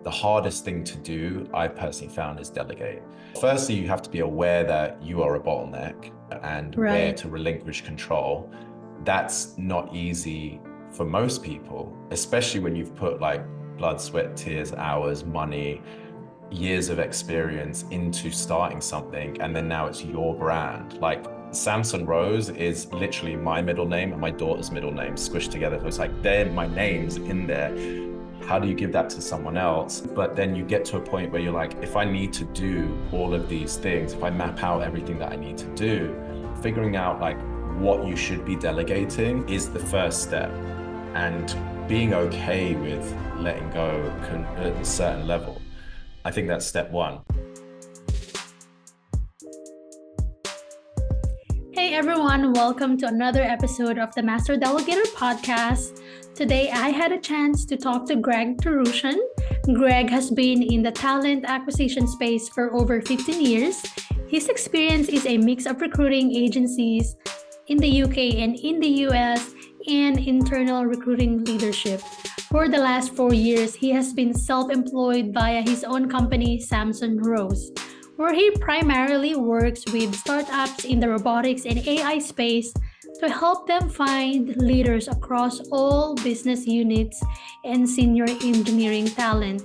the hardest thing to do, I personally found, is delegate. Firstly, you have to be aware that you are a bottleneck and where to relinquish control. That's not easy for most people, especially when you've put like blood, sweat, tears, hours, money, years of experience into starting something, and then now it's your brand. Like Samson Rose is literally my middle name and my daughter's middle name squished together. So it's like they're my names in there. How do you give that to someone else? But then you get to a point where you're like, if I need to do all of these things, if I map out everything that I need to do, figuring out like what you should be delegating is the first step. And being okay with letting go at a certain level, I think that's step one. Hey everyone, welcome to another episode of the Master Delegator podcast. Today I had a chance to talk to Greg Toroosian. Greg has been in the talent acquisition space for over 15 years. His experience is a mix of recruiting agencies in the UK and in the US and internal recruiting leadership. For the last 4 years, he has been self-employed via his own company, Samson Rose, where he primarily works with startups in the robotics and AI space to help them find leaders across all business units and senior engineering talent.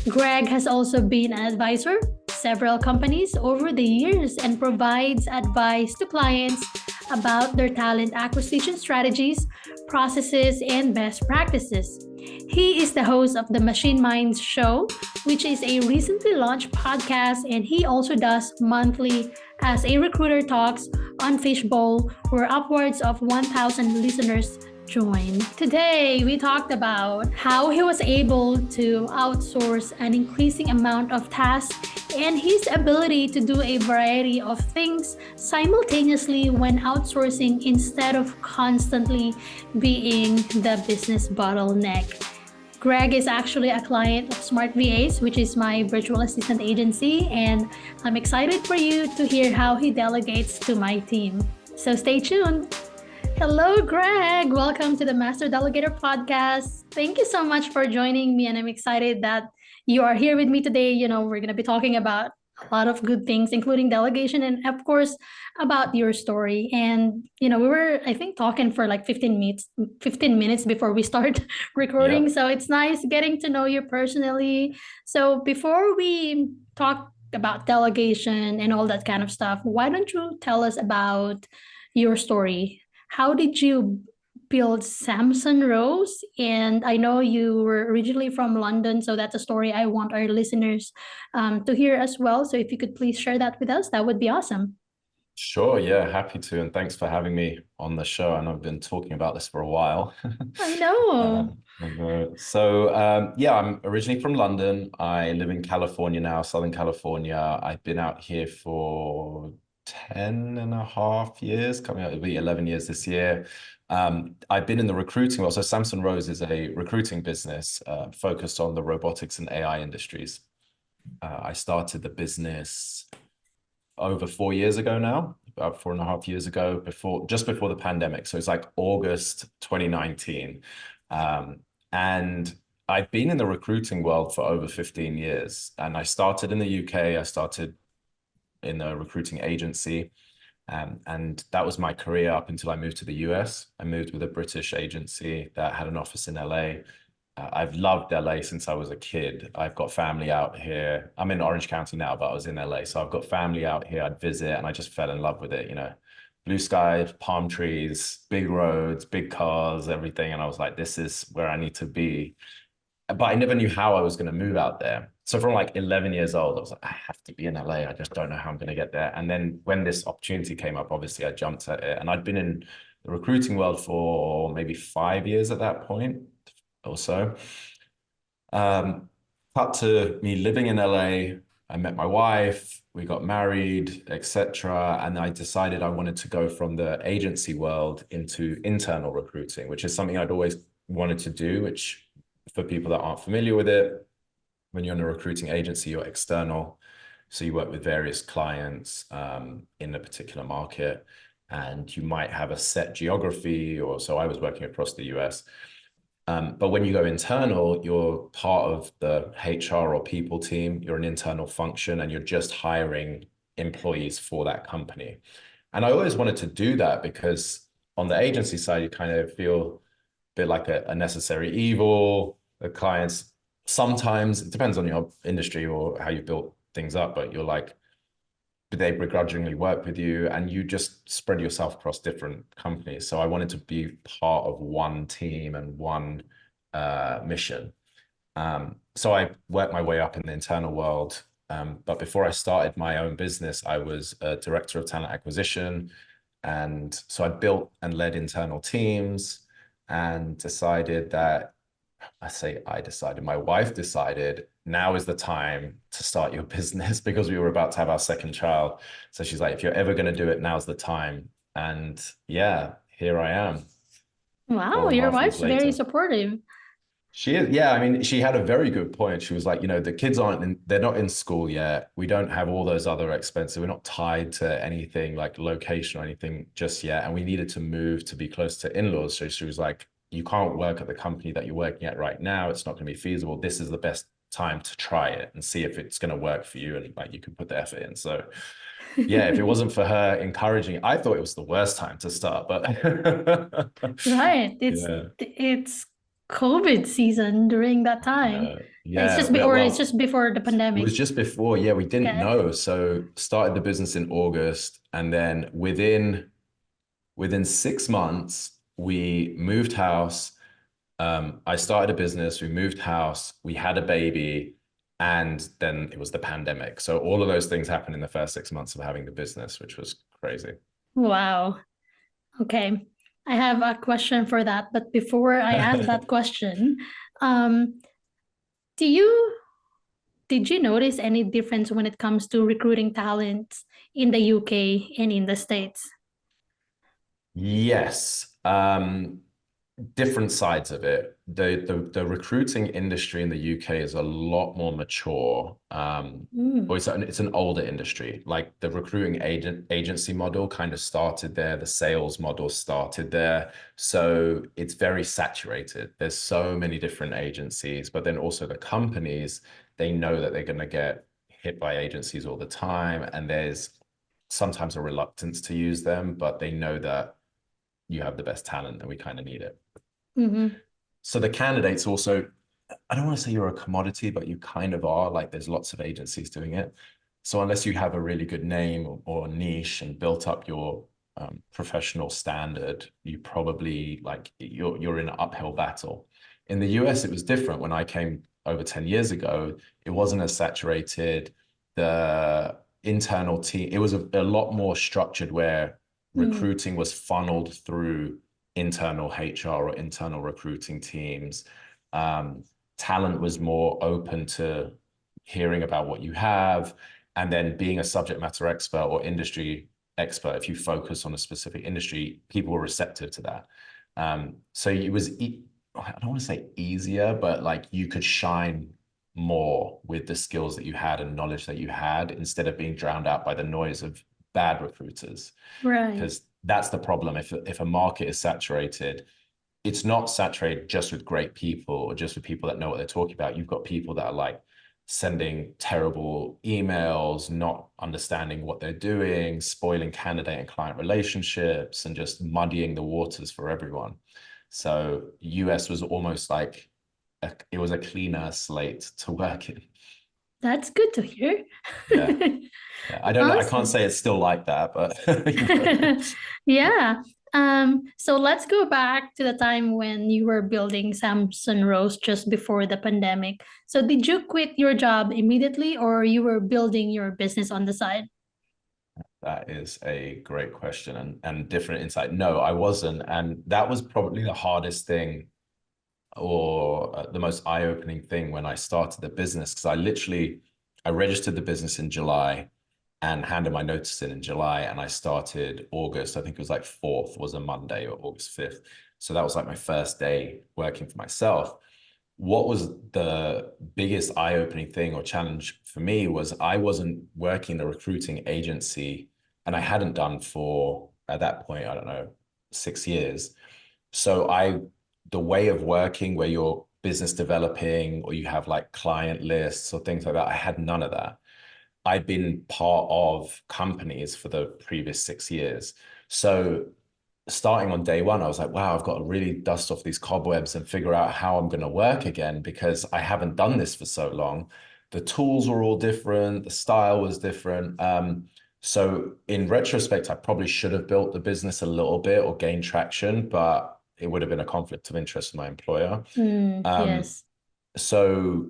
Greg has also been an advisor to several companies over the years and provides advice to clients about their talent acquisition strategies, processes, and best practices. He is the host of the Machine Minds Show, which is a recently launched podcast, and he also does monthly As a Recruiter Talks on Fishbowl, where upwards of 1,000 listeners join. Today, we talked about how he was able to outsource an increasing amount of tasks and his ability to do a variety of things simultaneously when outsourcing instead of constantly being the business bottleneck. Greg is actually a client of SmartVAs, which is my virtual assistant agency, and I'm excited for you to hear how he delegates to my team. So stay tuned. Hello, Greg. Welcome to the Master Delegator podcast. Thank you so much for joining me, and I'm excited that you are here with me today. We're going to be talking about a lot of good things, including delegation and, of course, about your story. And, we were, I think, talking for like 15 minutes before we start recording. Yep. So it's nice getting to know you personally. So before we talk about delegation and all that kind of stuff, why don't you tell us about your story? How did you build Samson Rose? And I know you were originally from London, so that's a story I want our listeners to hear as well. So if you could please share that with us, that would be awesome. Sure, yeah, happy to. And thanks for having me on the show. And I've been talking about this for a while. I know. Yeah, I'm originally from London. I live in California now, Southern California. I've been out here for 10 and a half years, coming out, it'll be 11 years this year. I've been in the recruiting world. So Samson Rose is a recruiting business focused on the robotics and AI industries. I started the business over 4 years ago now, about 4.5 years ago, just before the pandemic. So it's like August 2019. And I've been in the recruiting world for over 15 years. And I started in the UK. I started in a recruiting agency. And that was my career up until I moved to the US. I moved with a British agency that had an office in LA. I've loved LA since I was a kid. I've got family out here. I'm in Orange County now, but I was in LA. So I've got family out here. I'd visit and I just fell in love with it. Blue skies, palm trees, big roads, big cars, everything. And I was like, this is where I need to be. But I never knew how I was going to move out there. So from like 11 years old, I was like, I have to be in LA. I just don't know how I'm going to get there. And then when this opportunity came up, obviously I jumped at it. And I'd been in the recruiting world for maybe 5 years at that point or so. Cut to me living in LA. I met my wife, we got married, etc. And I decided I wanted to go from the agency world into internal recruiting, which is something I'd always wanted to do, which for people that aren't familiar with it, when you're in a recruiting agency, you're external. So you work with various clients in a particular market, and you might have a set geography, or so I was working across the US. But when you go internal, you're part of the HR or people team. You're an internal function and you're just hiring employees for that company. And I always wanted to do that because on the agency side, you kind of feel a bit like a necessary evil. The clients, sometimes, it depends on your industry or how you built things up, but you're like, they begrudgingly work with you and you just spread yourself across different companies. So I wanted to be part of one team and one mission. So I worked my way up in the internal world. But before I started my own business, I was a director of talent acquisition. And so I built and led internal teams and decided that I decided, my wife decided now is the time to start your business because we were about to have our second child. So she's like, if you're ever going to do it, now's the time. And yeah, here I am, four Wow, and a your half years wife's very later. supportive. She is, yeah. I mean, she had a very good point. She was like, the kids they're not in school yet. We don't have all those other expenses. We're not tied to anything like location or anything just yet. And we needed to move to be close to in-laws. So she was like, you can't work at the company that you're working at right now. It's not going to be feasible. This is the best time to try it and see if it's going to work for you. And like, you can put the effort in. So yeah, if it wasn't for her encouraging it, I thought it was the worst time to start, but Right. yeah. It's COVID season during that time. It's Yeah, just be, or it's well, just before the it pandemic. was just before, yeah, we didn't Okay. know. So started the business in August, and then within 6 months, we moved house. I started a business, we moved house, we had a baby, and then it was the pandemic. So all of those things happened in the first 6 months of having the business, which was crazy. Wow. Okay. I have a question for that, but before I ask that question, um, do you did you notice any difference when it comes to recruiting talents in the UK and in the States? Yes. Different sides of it. The recruiting industry in the UK is a lot more mature. Or Mm, it's an older industry. Like the recruiting agency model kind of started there. The sales model started there. So it's very saturated. There's so many different agencies, but then also the companies, they know that they're going to get hit by agencies all the time. And there's sometimes a reluctance to use them, but they know that you have the best talent and we kind of need it. mhm. So the candidates also, I don't want to say you're a commodity, but you kind of are. Like there's lots of agencies doing it. So unless you have a really good name or niche and built up your professional standard, you probably like you're in an uphill battle. In the US, it was different. When I came over 10 years ago, it wasn't as saturated. The internal team, it was a lot more structured where Mm, recruiting was funneled through internal HR or internal recruiting teams. Um, Talent was more open to hearing about what you have, and then being a subject matter expert or industry expert, if you focus on a specific industry, people were receptive to that. So it was, I don't want to say easier, but like you could shine more with the skills that you had and knowledge that you had instead of being drowned out by the noise of bad recruiters, right. because that's the problem. If a market is saturated, it's not saturated just with great people or just with people that know what they're talking about. You've got people that are like sending terrible emails, not understanding what they're doing, spoiling candidate and client relationships, and just muddying the waters for everyone. So US was almost like it was a cleaner slate to work in. That's good to hear. Yeah. Yeah. I don't know. I can't Awesome. say it's still like that, but you know. Yeah. So let's go back to the time when you were building Samson Rose just before the pandemic. So did you quit your job immediately or you were building your business on the side? That is a great question and different insight. No, I wasn't. And that was probably the hardest thing or the most eye-opening thing when I started the business, because I registered the business in July and handed my notice in July, and I started August. I think it was like 4th was a Monday or August 5th. So that was like my first day working for myself. What was the biggest eye-opening thing or challenge for me was I wasn't working the recruiting agency, and I hadn't done for, at that point, I don't know, 6 years. So I the way of working where you're business developing or you have like client lists or things like that, I had none of that. I'd been part of companies for the previous 6 years. So starting on day one, I was like, wow, I've got to really dust off these cobwebs and figure out how I'm going to work again because I haven't done this for so long. The tools were all different, the style was different. So in retrospect, I probably should have built the business a little bit or gained traction, but it would have been a conflict of interest with my employer. Um, Yes. so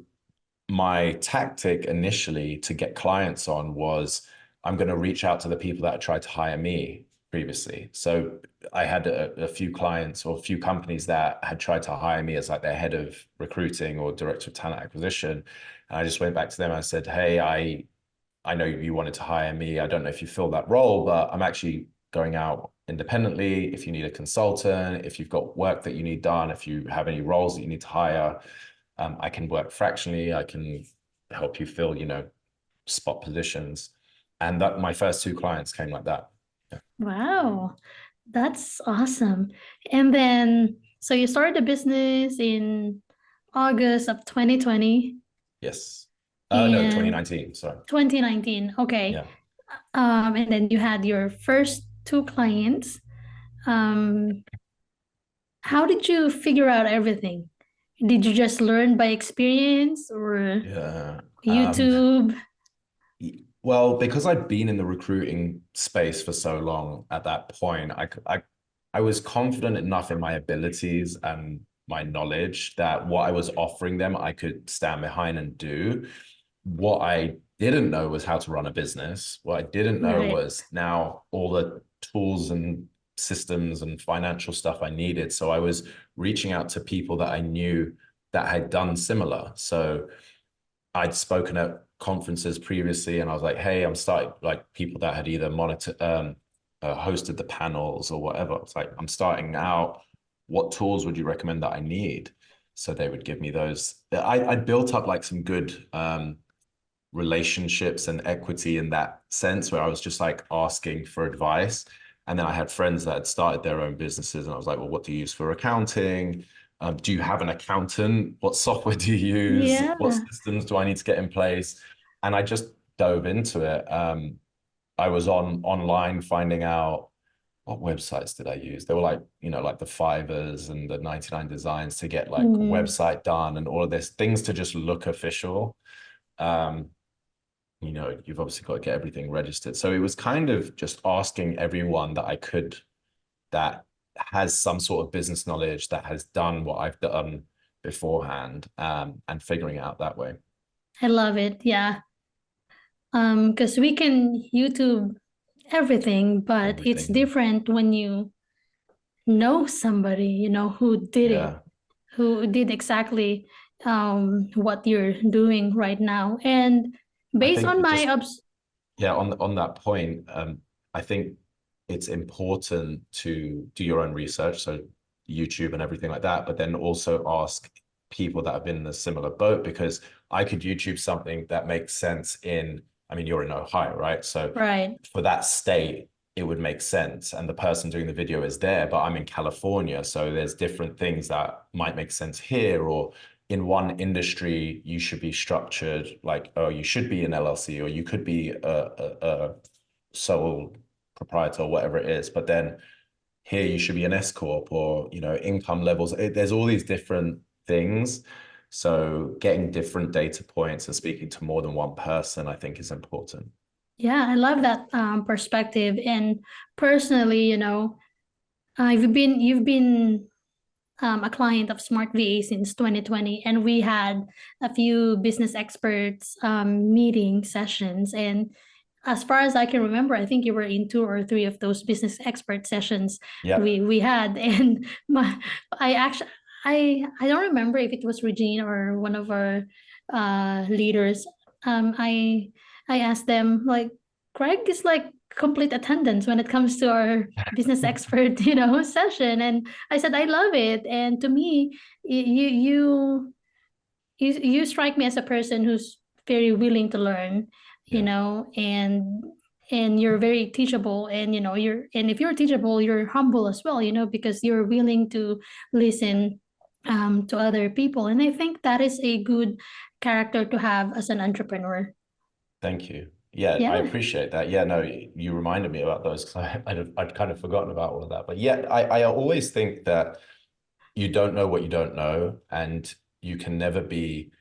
my tactic initially to get clients on was I'm going to reach out to the people that had tried to hire me previously. So I had a few clients or a few companies that had tried to hire me as like their head of recruiting or director of talent acquisition. And I just went back to them and I said, hey, I know you wanted to hire me. I don't know if you fill that role, but I'm actually going out independently. If you need a consultant, if you've got work that you need done, if you have any roles that you need to hire, I can work fractionally. I can help you fill, spot positions. And that my first two clients came like that. Yeah. Wow. That's awesome. And then, so you started the business in August of 2020 Yes. No, and 2019. Sorry. 2019. Okay. Yeah. And then you had your first two clients. Um, how did you figure out everything? Did you just learn by experience or Yeah. YouTube? Well, because I'd been in the recruiting space for so long at that point, I was confident enough in my abilities and my knowledge that what I was offering them, I could stand behind and do. What I didn't know was how to run a business. What I didn't know Right. was now all the tools and systems and financial stuff I needed. So I was reaching out to people that I knew that had done similar. So I'd spoken at conferences previously and I was like, hey, I'm starting like people that had either hosted the panels or whatever. It's like, I'm starting out. What tools would you recommend that I need? So they would give me those. I built up like some good relationships and equity in that sense where I was just like asking for advice. And then I had friends that had started their own businesses and I was like, well, what do you use for accounting? Do you have an accountant? What software do you use? Yeah. What systems do I need to get in place? And I just dove into it. I was online finding out what websites did I use? They were like, like the Fivers and the 99 Designs to get like a Mm. website done and all of this things to just look official. Um, you've obviously got to get everything registered. So it was kind of just asking everyone that I could that has some sort of business knowledge that has done what I've done beforehand, and figuring it out that way. I love it. Yeah. Because we can YouTube everything, but it's Everything. different when you know somebody, who did it, Yeah. who did exactly what you're doing right now. And I based on think my just yeah, on that point, I think it's important to do your own research, so YouTube and everything like that, but then also ask people that have been in a similar boat because I could YouTube something that makes sense I mean, you're in Ohio, right? So right. for that state, it would make sense. And the person doing the video is there, but I'm in California. So there's different things that might make sense here, or in one industry, you should be structured like, oh, you should be an LLC, or you could be a sole proprietor or whatever it is. But then here you should be an S corp or, income levels. There's all these different things. So getting different data points and speaking to more than one person, I think is important. Yeah, I love that perspective. And personally, you've been a client of SmartVA since 2020, and we had a few business experts meeting sessions. And as far as I can remember, I think you were in two or three of those business expert sessions Yeah. we had. And I actually I don't remember if it was Regine or one of our leaders. I asked them like, Greg is like complete attendance when it comes to our business expert session, and I said I love it. And to me, you strike me as a person who's very willing to learn, Yeah. and you're very teachable, and if you're teachable, you're humble as well, because you're willing to listen to other people. And I think that is a good character to have as an entrepreneur. Thank you. Yeah, I Yeah. appreciate that. Yeah, no, you reminded me about those because I'd kind of forgotten about all of that. But yeah, I always think that you don't know what you don't know, and you can never be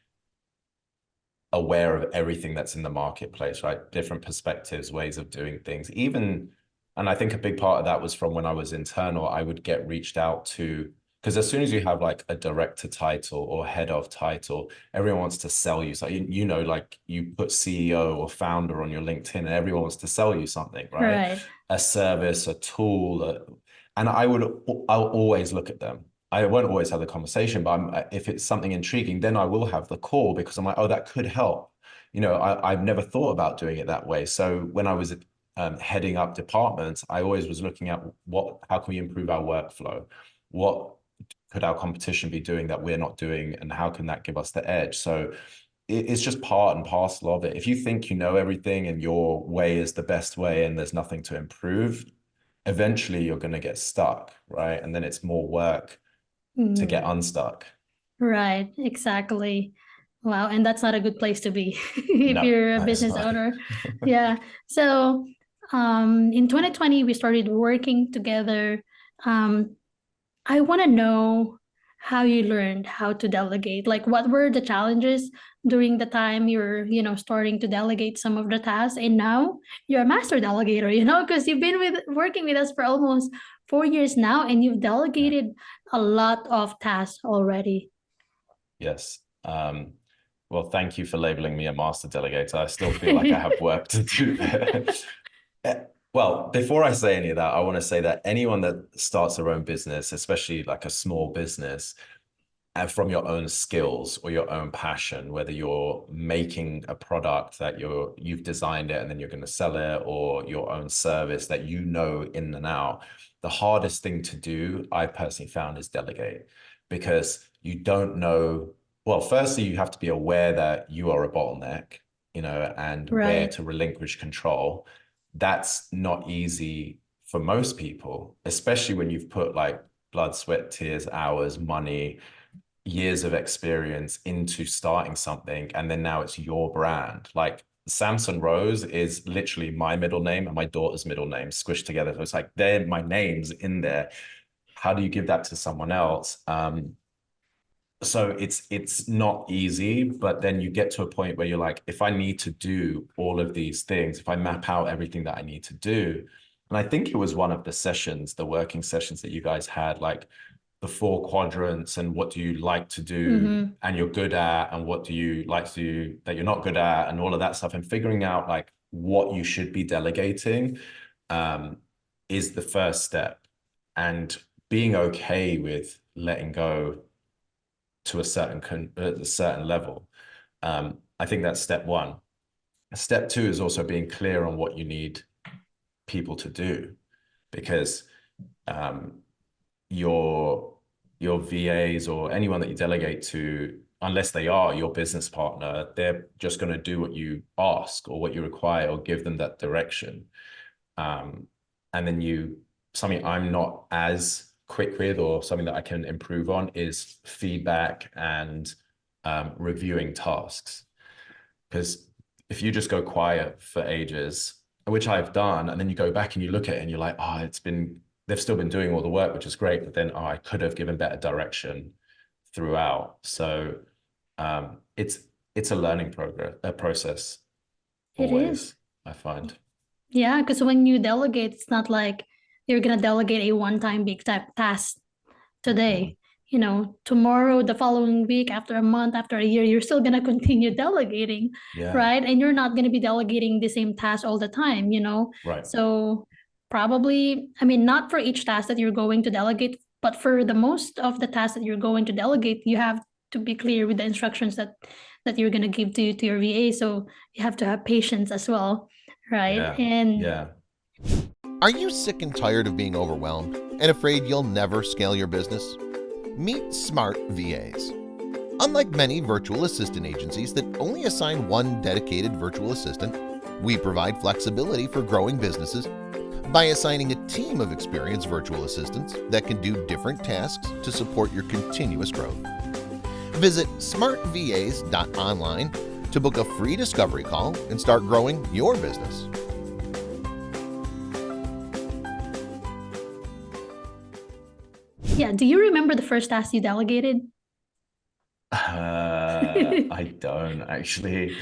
aware of everything that's in the marketplace, right? Different perspectives, ways of doing things. Even, and I think a big part of that was from when I was internal, I would get reached out to, because as soon as you have like a director title or head of title, everyone wants to sell you. So, you know, like you put CEO or founder on your LinkedIn and everyone wants to sell you something, right? Right. A service, a tool. And I'll always look at them. I won't always have the conversation, but if it's something intriguing, then I will have the call because I'm like, oh, that could help. You know, I've never thought about doing it that way. So when I was heading up departments, I always was looking at how can we improve our workflow? What could our competition be doing that we're not doing? And how can that give us the edge? So it's just part and parcel of it. If you think you know everything and your way is the best way and there's nothing to improve, eventually you're going to get stuck, right? And then it's more work to get unstuck. Right, exactly. Wow, and that's not a good place to be if No, you're a that is business not. owner. Yeah. So, in 2020, we started working together. Um, I want to know how you learned how to delegate. Like, what were the challenges during the time you're, starting to delegate some of the tasks, and now you're a master delegator, because you've been working with us for almost 4 years now, and you've Yeah. delegated a lot of tasks already. Yes. Well, thank you for labeling me a master delegator. I still feel like I have work to do there. Well, before I say any of that, I want to say that anyone that starts their own business, especially like a small business, and from your own skills or your own passion, whether you're making a product that you've designed it and then you're going to sell it, or your own service that you know in and out, the hardest thing to do, I personally found, is delegate, because you don't know. Well, firstly, you have to be aware that you are a bottleneck, and where Right. to relinquish control. That's not easy for most people, especially when you've put like blood, sweat, tears, hours, money, years of experience into starting something, and then now it's your brand. Like Samson Rose is literally my middle name and my daughter's middle name squished together. So it's like they're my names in there. How do you give that to someone else? So it's not easy, but then you get to a point where you're like, if I need to do all of these things, if I map out everything that I need to do, and I think it was one of the sessions, the working sessions that you guys had, like the 4 quadrants, and what do you like to do Mm-hmm. and you're good at, and what do you like to do that you're not good at, and all of that stuff, and figuring out like what you should be delegating um, is the first step. And being okay with letting go to a certain level. I think that's step one. Step two is also being clear on what you need people to do, because um, your VAs or anyone that you delegate to, unless they are your business partner, they're just going to do what you ask or what you require, or give them that direction. Um, and then something I'm not as quick with, or something that I can improve on, is feedback and reviewing tasks. Because if you just go quiet for ages, which I've done, and then you go back and you look at it and you're like, oh, they've still been doing all the work, which is great, but then, oh, I could have given better direction throughout. So it's a learning process It is. always, I find. Yeah, because when you delegate, it's not like you're gonna delegate a one-time big type task Mhm. today. Tomorrow, the following week, after a month, after a year, you're still gonna continue delegating, Yeah, right? And you're not gonna be delegating the same task all the time. right. So probably, I mean, not for each task that you're going to delegate, but for the most of the tasks that you're going to delegate, you have to be clear with the instructions that you're gonna give to your VA. So you have to have patience as well, right? Yeah, And yeah. Are you sick and tired of being overwhelmed and afraid you'll never scale your business? Meet SmartVAs. Unlike many virtual assistant agencies that only assign one dedicated virtual assistant, we provide flexibility for growing businesses by assigning a team of experienced virtual assistants that can do different tasks to support your continuous growth. Visit smartvas.online to book a free discovery call and start growing your business. Yeah. Do you remember the first task you delegated? I don't actually.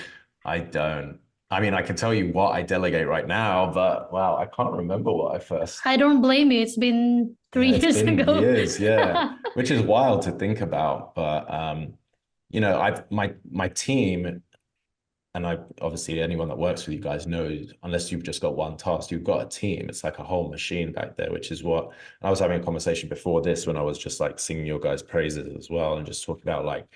I don't. I mean, I can tell you what I delegate right now, but wow, I can't remember what I first. I don't blame you. It's been three Yeah, it's years been ago. years, yeah, which is wild to think about. But you know, I've my team, and I obviously anyone that works with you guys knows, unless you've just got one task, you've got a team. It's like a whole machine back there, which is what I was having a conversation before this when I was just like singing your guys' praises as well, and just talking about like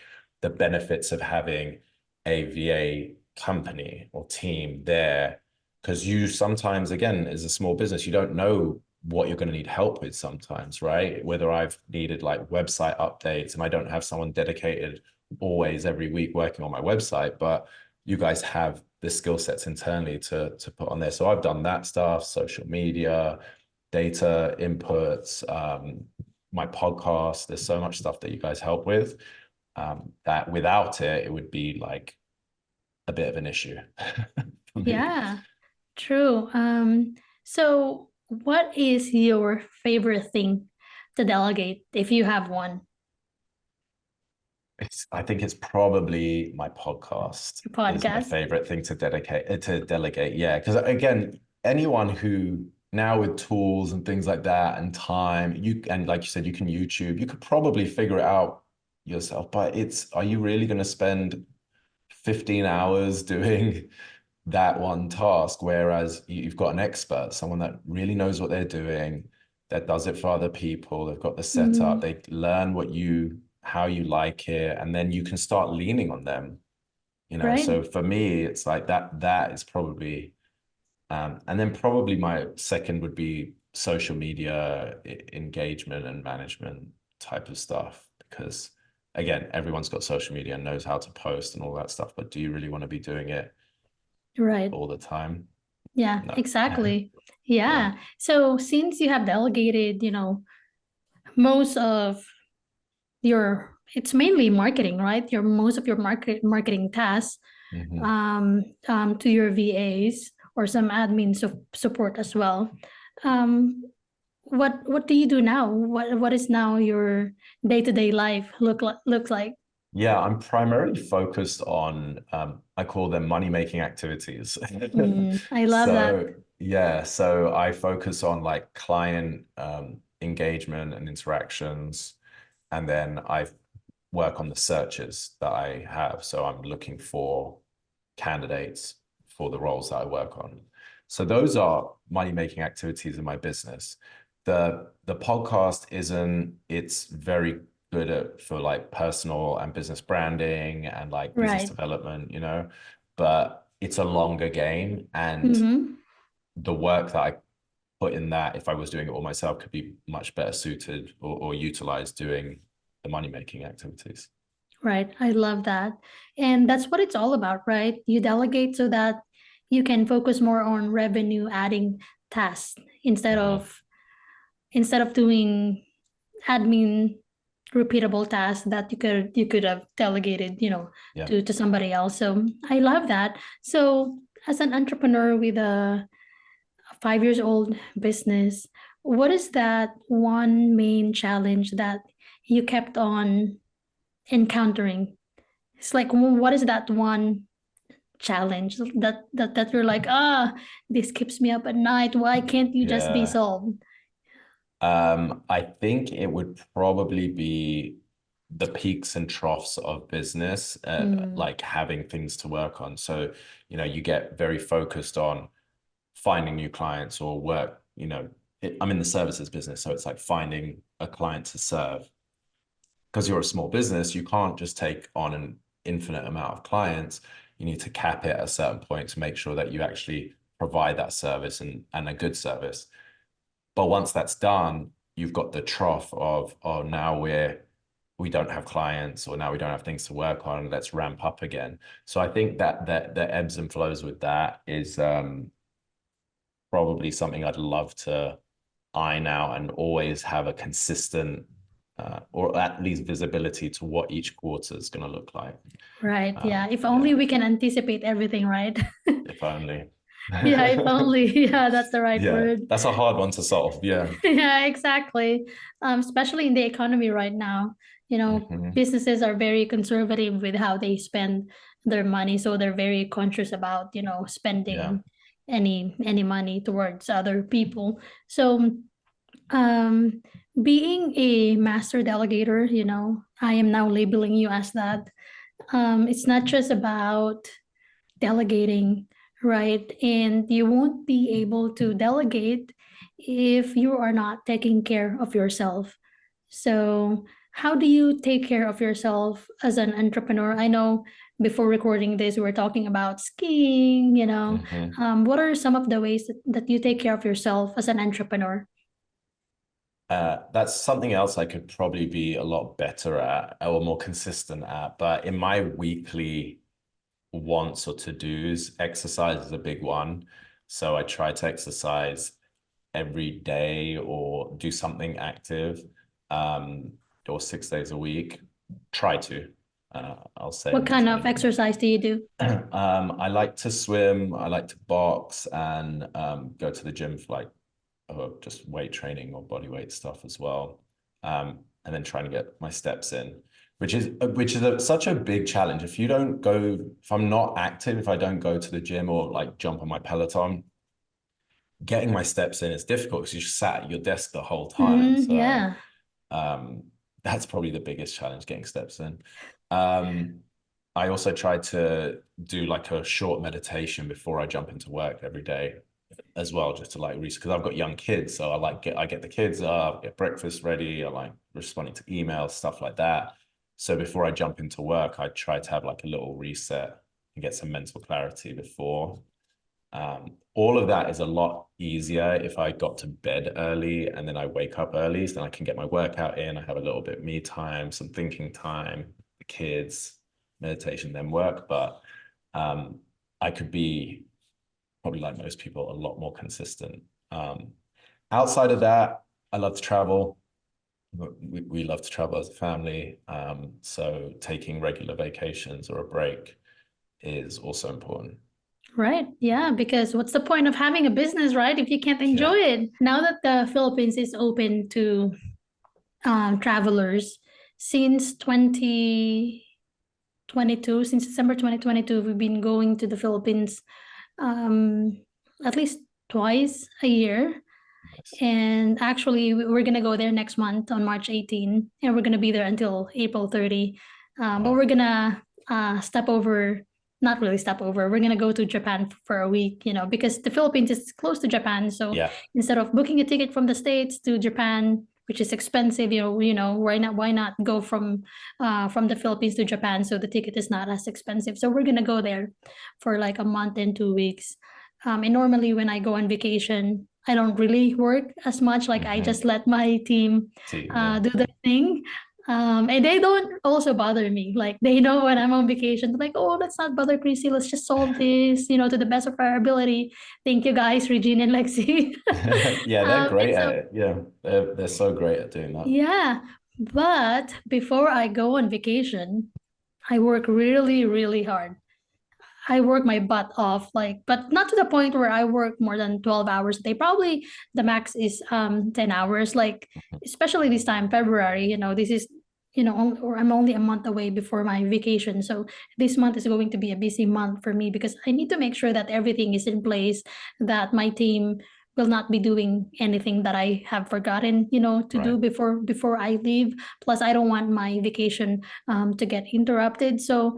the benefits of having a VA company or team there. Because you sometimes, again, as a small business, you don't know what you're going to need help with sometimes, right? Whether I've needed like website updates and I don't have someone dedicated always every week working on my website, but you guys have the skill sets internally to put on there. So I've done that stuff, social media, data inputs, my podcast. There's so much stuff that you guys help with that without it, it would be like a bit of an issue for me. Yeah, true. So what is your favorite thing to delegate if you have one? I think it's probably my podcast Your is my podcast? favorite thing to delegate. Yeah, because again, anyone who now with tools and things like that and time, and like you said, you can YouTube, you could probably figure it out yourself. But are you really going to spend 15 hours doing that one task? Whereas you've got an expert, someone that really knows what they're doing, that does it for other people. They've got the setup. They learn how you like it, and then you can start leaning on them, you know. Right. So for me, it's like that is probably and then probably my second would be social media engagement and management type of stuff, because again, everyone's got social media and knows how to post and all that stuff, but do you really want to be doing it Right. all the time? Yeah, No. exactly. Yeah. Yeah. So since you have delegated, most of it's mainly marketing, right? Most of your marketing tasks Mhm. to your VAs or some admin support as well. Um, what do you do now? What is now your day-to-day life looks like? Yeah, I'm primarily focused on I call them money-making activities. I love that. So yeah, so I focus on like client engagement and interactions, and then I work on the searches that I have. So I'm looking for candidates for the roles that I work on. So those are money-making activities in my business. The podcast isn't, it's very good for like personal and business branding and like business Right. development, you know, but it's a longer game, and Mm-hmm. the work that I put in that, if I was doing it all myself, could be much better suited or utilized doing the money-making activities. Right. I love that. And that's what it's all about, right? You delegate so that you can focus more on revenue adding tasks instead of doing admin repeatable tasks that you could have delegated, Yeah. to somebody else. So I love that. So as an entrepreneur with a 5 years old business, what is that one main challenge that you kept on encountering? It's like, what is that one challenge that you're like, this keeps me up at night? Why can't you just be Yeah. solved? I think it would probably be the peaks and troughs of business, Mm, like having things to work on. So, you know, you get very focused on finding new clients or work, you know, I'm in the services business, so it's like finding a client to serve. Because you're a small business, you can't just take on an infinite amount of clients. You need to cap it at a certain point to make sure that you actually provide that service and a good service. But once that's done, you've got the trough of, oh, now we don't have clients, or now we don't have things to work on. Let's ramp up again. So I think that the ebbs and flows with that is probably something I'd love to iron out and always have a consistent or at least visibility to what each quarter is going to look like. Right. Yeah. If only we can anticipate everything, right? If only. Yeah, if only. Yeah, that's the right Yeah, word. that's a hard one to solve. Yeah. Yeah, exactly. Especially in the economy right now, businesses are very conservative with how they spend their money, so they're very conscious about, Yeah. spending any money towards other people. So, um, being a master delegator, I am now labeling you as that. It's not just about delegating, right? And you won't be able to delegate if you are not taking care of yourself. So, how do you take care of yourself as an entrepreneur? I know before recording this, we were talking about skiing, What are some of the ways that you take care of yourself as an entrepreneur? That's something else I could probably be a lot better at or more consistent at. But in my weekly wants or to-dos, exercise is a big one. So I try to exercise every day or do something active, or 6 days a week. Try to. I'll say What I'm not kind of trying. exercise do you do? I like to swim, I like to box, and go to the gym for like just weight training or body weight stuff as well. And then trying to get my steps in, which is such a big challenge. If I'm not active, if I don't go to the gym or like jump on my Peloton, getting my steps in is difficult because you're sat at your desk the whole time. So Yeah. that's probably the biggest challenge, getting steps in. I also try to do like a short meditation before I jump into work every day as well, just to like research, because I've got young kids, so I get the kids up, get breakfast ready, I like responding to emails, stuff like that. So before I jump into work, I try to have like a little reset and get some mental clarity before. All of that is a lot easier if I got to bed early and then I wake up early, so then I can get my workout in. I have a little bit of me time, some thinking time, the kids, meditation, then work. But I could be probably like most people, a lot more consistent. Outside of that, I love to travel. We love to travel as a family. So taking regular vacations or a break is also important. Right. Yeah. Because what's the point of having a business, right? If you can't enjoy it. Now that the Philippines is open to travelers since 2022, since December 2022, we've been going to the Philippines at least twice a year. And actually, we're going to go there next month on March 18, and we're going to be there until April 30. But we're going to not really stop over. We're going to go to Japan for a week, because the Philippines is close to Japan. So instead of booking a ticket from the States to Japan, which is expensive, why not go from the Philippines to Japan, so the ticket is not as expensive. So we're going to go there for like a month and 2 weeks. And normally when I go on vacation, I don't really work as much. Like I just let my team do the thing. And they don't also bother me. Like they know when I'm on vacation, they're like, oh, let's not bother Chrissy. Let's just solve this, to the best of our ability. Thank you guys, Regine and Lexi. Yeah, they're great at it. Yeah, they're so great at doing that. Yeah. But before I go on vacation, I work really, really hard. I work my butt off, but not to the point where I work more than 12 hours a day. Probably the max is 10 hours, especially this time, February, this is, or I'm only a month away before my vacation. So this month is going to be a busy month for me because I need to make sure that everything is in place, that my team will not be doing anything that I have forgotten, to do before I leave. Plus, I don't want my vacation to get interrupted. So,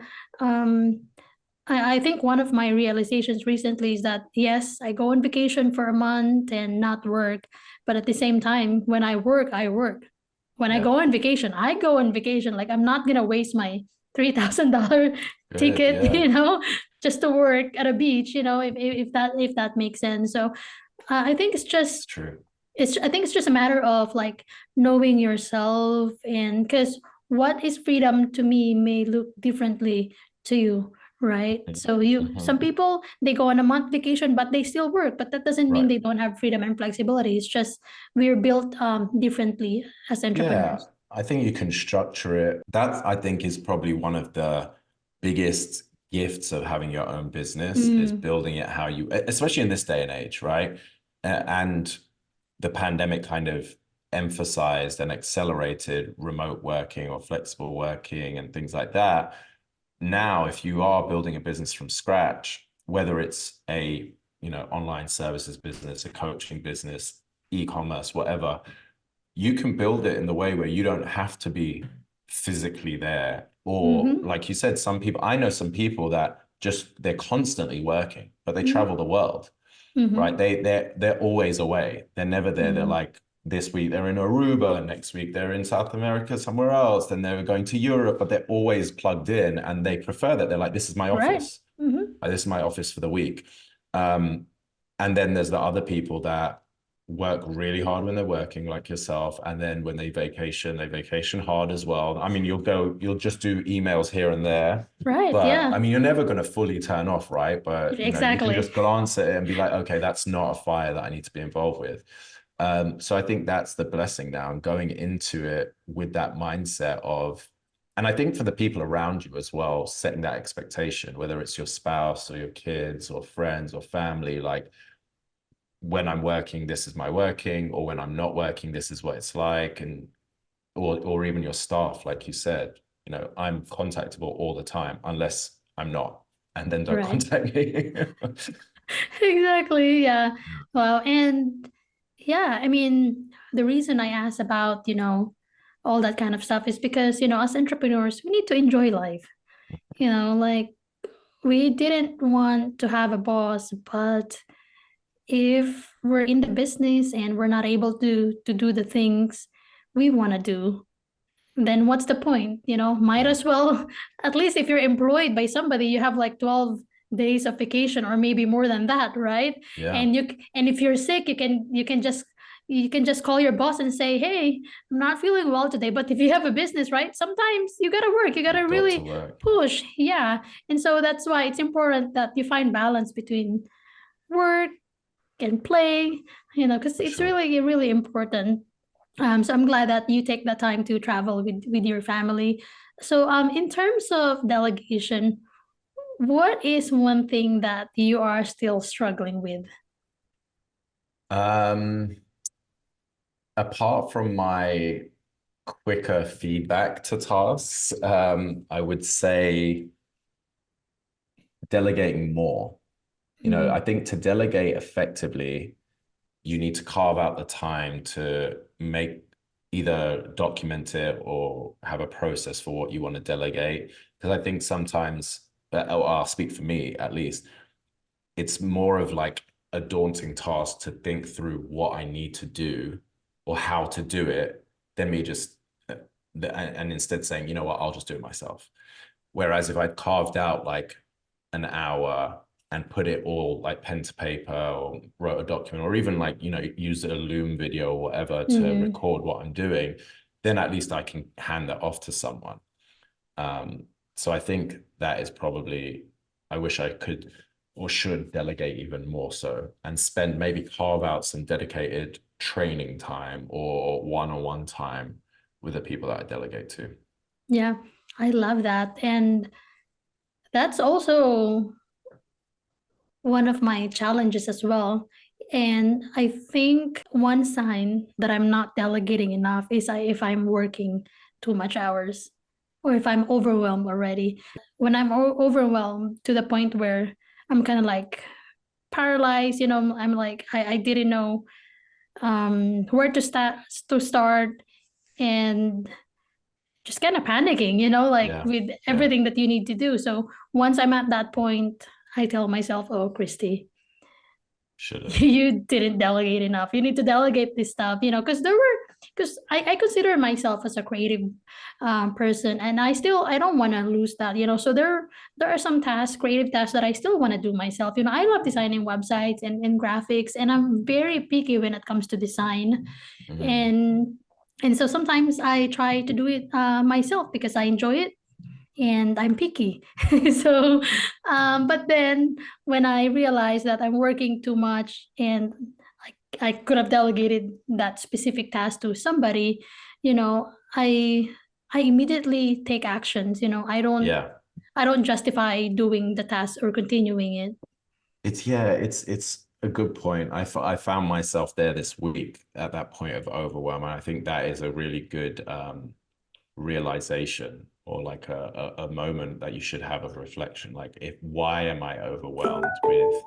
I think one of my realizations recently is that, yes, I go on vacation for a month and not work. But at the same time, when I work, I work. When I go on vacation, I go on vacation. Like I'm not going to waste my $3,000 ticket, just to work at a beach, if that makes sense. So I think it's just true. I think it's just a matter of like knowing yourself, and because what is freedom to me may look differently to you, Right. Mhm. So some Mhm. people, they go on a month vacation, but they still work. But that doesn't mean Right. they don't have freedom and flexibility. It's just we're built differently as Yeah, entrepreneurs. I think you can structure it. That I think is probably one of the biggest gifts of having your own business is Mm, building it how you, especially in this day and age, right? And the pandemic kind of emphasized and accelerated remote working or flexible working and things like that. Now, if you are building a business from scratch, whether it's a, online services business, a coaching business, e-commerce, whatever, you can build it in the way where you don't have to be physically there. Or mm-hmm, like you said, I know some people that just they're constantly working, but they mm-hmm, travel the world, right? mm-hmm, They're always away. They're never there. They're mm-hmm. like this week they're in Aruba, and next week they're in South America somewhere else, then they're going to Europe, but they're always plugged in and they prefer that. They're like, this is my Right. office. Mm-hmm. This is my office for the week. Um, and then there's the other people that work really hard when they're working, like yourself. And then when they vacation hard as well. I mean, you'll just do emails here and there. Right. But I Yeah. mean, you're never going to fully turn off, right? But you can Exactly. just glance at it and be like, okay, that's not a fire that I need to be involved with. So I think that's the blessing now, and going into it with that mindset of, and I think for the people around you as well, setting that expectation, whether it's your spouse or your kids or friends or family, like when I'm working, this is my working, or when I'm not working, this is what it's like. And or even your staff, like you said, I'm contactable all the time unless I'm not, and then don't Right. contact me. Exactly. Yeah. Well, and yeah, I mean, the reason I asked about, all that kind of stuff is because, as entrepreneurs, we need to enjoy life. Like we didn't want to have a boss, but if we're in the business and we're not able to do the things we want to do, then what's the point? Might Yeah. as well, at least if you're employed by somebody, you have like 12 days of vacation or maybe more than that, right? Yeah, And if you're sick, you can just call your boss and say, hey, I'm not feeling well today. But if you have a business, right, sometimes you gotta work, you gotta you've got to really work. push. Yeah. And so that's why it's important that you find balance between work and play, because For it's sure. really, really important. So I'm glad that you take the time to travel with your family. So in terms of delegation, what is one thing that you are still struggling with? Um, Apart from my quicker feedback to tasks, I would say delegating more. I Mm, think to delegate effectively, you need to carve out the time to make either document it or have a process for what you want to delegate. Because I think sometimes, or I'll speak for me at least, it's more of like a daunting task to think through what I need to do or how to do it than me just and instead saying, you know what, I'll just do it myself. Whereas if I'd carved out like an hour and put it all like pen to paper or wrote a document or even like, use a Loom video or whatever to mm, record what I'm doing, then at least I can hand that off to someone. So I think that is probably, I wish I could or should delegate even more so and spend maybe carve out some dedicated training time or one-on-one time with the people that I delegate to. yeah, I love that. And that's also one of my challenges as well. And I think one sign that I'm not delegating enough is if I'm working too much hours or if I'm overwhelmed already. When I'm overwhelmed to the point where I'm kind of like paralyzed, I'm like I didn't know where to start and just kind of panicking, like Yeah, with yeah, everything that you need to do. So once I'm at that point, I tell myself, oh, Christy, should have. you didn't delegate enough. You need to delegate this stuff, because I consider myself as a creative person, and I don't want to lose that, So there are some tasks, creative tasks that I still want to do myself. I love designing websites and graphics, and I'm very picky when it comes to design, Mhm. and so sometimes I try to do it myself because I enjoy it, and I'm picky. So, but then when I realized that I'm working too much and I could have delegated that specific task to somebody, you know, I immediately take actions. Yeah. I don't justify doing the task or continuing it. It's a good point. I found myself there this week at that point of overwhelm, and I think that is a really good realization, or like a moment that you should have of reflection. Like, if why am I overwhelmed with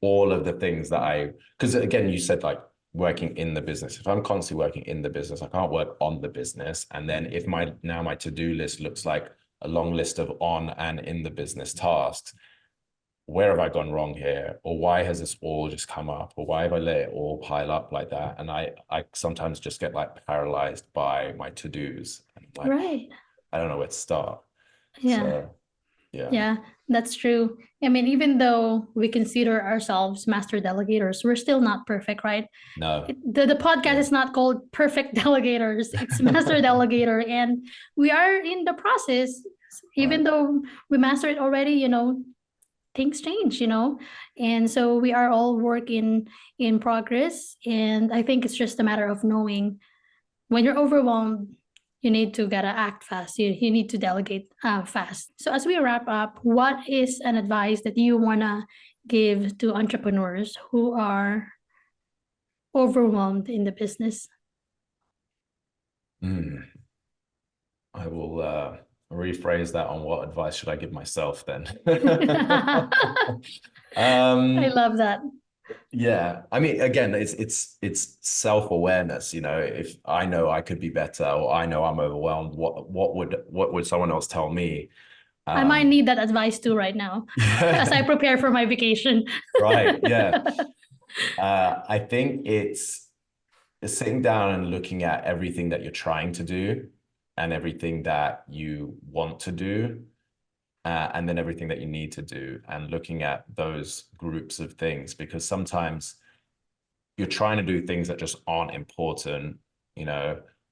all of the things that because again, you said like working in the business. If I'm constantly working in the business, I can't work on the business. And then if my to-do list looks like a long list of on and in the business tasks, where have I gone wrong here? Or why has this all just come up? Or why have I let it all pile up like that? And I sometimes just get like paralyzed by my to-dos. And like, Right. I don't know where to start. Yeah. So yeah. Yeah, that's true. I mean, even though we consider ourselves master delegators, we're still not perfect, right? No. The podcast Yeah. is not called Perfect Delegators, it's Master Delegator. And we are in the process. Even Right. though we master it already, things change, and so we are all work in progress. And I think it's just a matter of knowing when you're overwhelmed, you need to gotta act fast. You need to delegate fast. So as we wrap up, what is an advice that you wanna give to entrepreneurs who are overwhelmed in the business? I will rephrase that on what advice should I give myself then. I um, love that. yeah, I mean, again, it's self-awareness, if I know I could be better, or I know I'm overwhelmed, what would someone else tell me? I might Um, need that advice too right now as I yeah, prepare for my vacation. right, yeah. I think it's sitting down and looking at everything that you're trying to do and everything that you want to do, and then everything that you need to do, and looking at those groups of things, because sometimes you're trying to do things that just aren't important,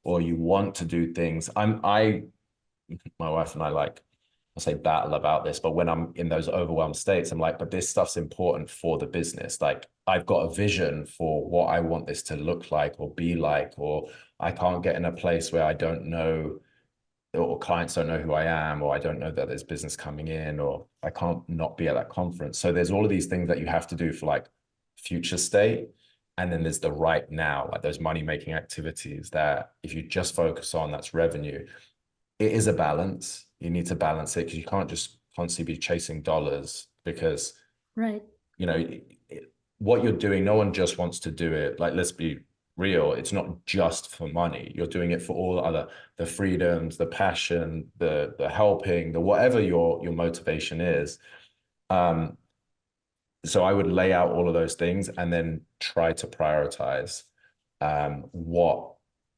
or you want to do things. My wife and I, like, I'll say battle about this, but when I'm in those overwhelmed states, I'm like, but this stuff's important for the business. Like, I've got a vision for what I want this to look like or be like, or I can't get in a place where I don't know, or clients don't know who I am, or I don't know that there's business coming in, or I can't not be at that conference. So there's all of these things that you have to do for like future state. And then there's the right now, like those money-making activities that if you just focus on, that's revenue. It is a balance. You need to balance it, because you can't just constantly be chasing dollars, because Right. What you're doing, no one just wants to do it. Like, let's be real, it's not just for money. You're doing it for all the freedoms, the passion, the helping, the whatever your motivation is. So I would lay out all of those things and then try to prioritize what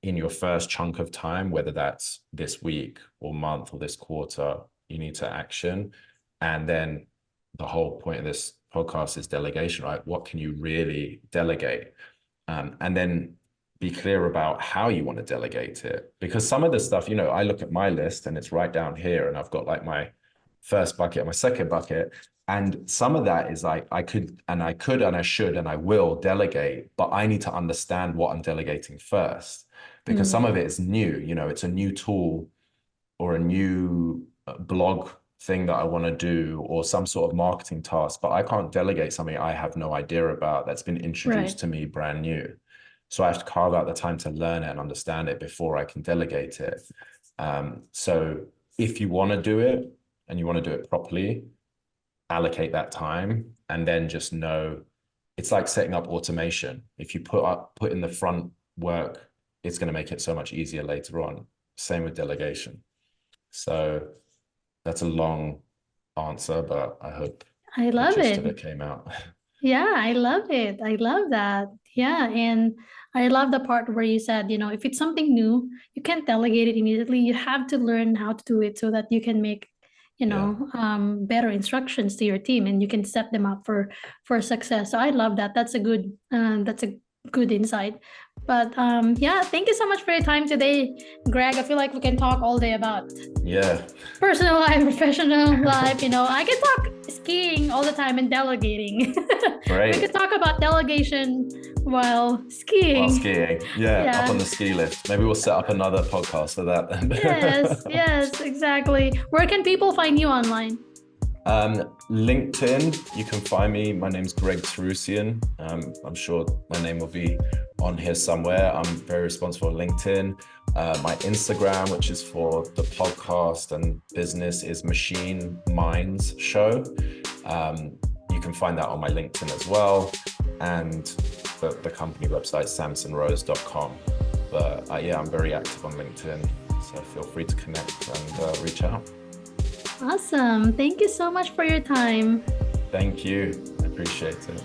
in your first chunk of time, whether that's this week or month or this quarter, you need to action. And then the whole point of this podcast is delegation, right? What can you really delegate? And then be clear about how you want to delegate it. Because some of the stuff, I look at my list and it's right down here, and I've got like my first bucket, my second bucket. And some of that is like, I could, and I should, and I will delegate, but I need to understand what I'm delegating first, because some of it is new, it's a new tool or a new blog thing that I want to do, or some sort of marketing task, but I can't delegate something I have no idea about that's been introduced Right. to me brand new. So I have to carve out the time to learn it and understand it before I can delegate it. So if you want to do it and you want to do it properly, allocate that time, and then just know it's like setting up automation. If you put in the front work, it's going to make it so much easier later on. Same with delegation. So that's a long answer, but I hope I the love gist it. of it came out. Yeah, I love it. I love that. Yeah, and I love the part where you said, if it's something new, you can't delegate it immediately. You have to learn how to do it so that you can make, Yeah. better instructions to your team, and you can set them up for success. So I love that. That's a good insight. But yeah, thank you so much for your time today, Greg. I feel like we can talk all day about personal life, professional life. I can talk skiing all the time and delegating. Right. We could talk about delegation while skiing. Yeah, up on the ski lift. Maybe we'll set up another podcast for that then. Yes, exactly. Where can people find you online? LinkedIn, you can find me. My name's Greg Toroosian. I'm sure my name will be on here somewhere. I'm very responsible on LinkedIn. My Instagram, which is for the podcast and business, is Machine Minds Show. You can find that on my LinkedIn as well. And the company website, samsonrose.com. But yeah, I'm very active on LinkedIn. So feel free to connect and reach out. Awesome. Thank you so much for your time. Thank you. I appreciate it.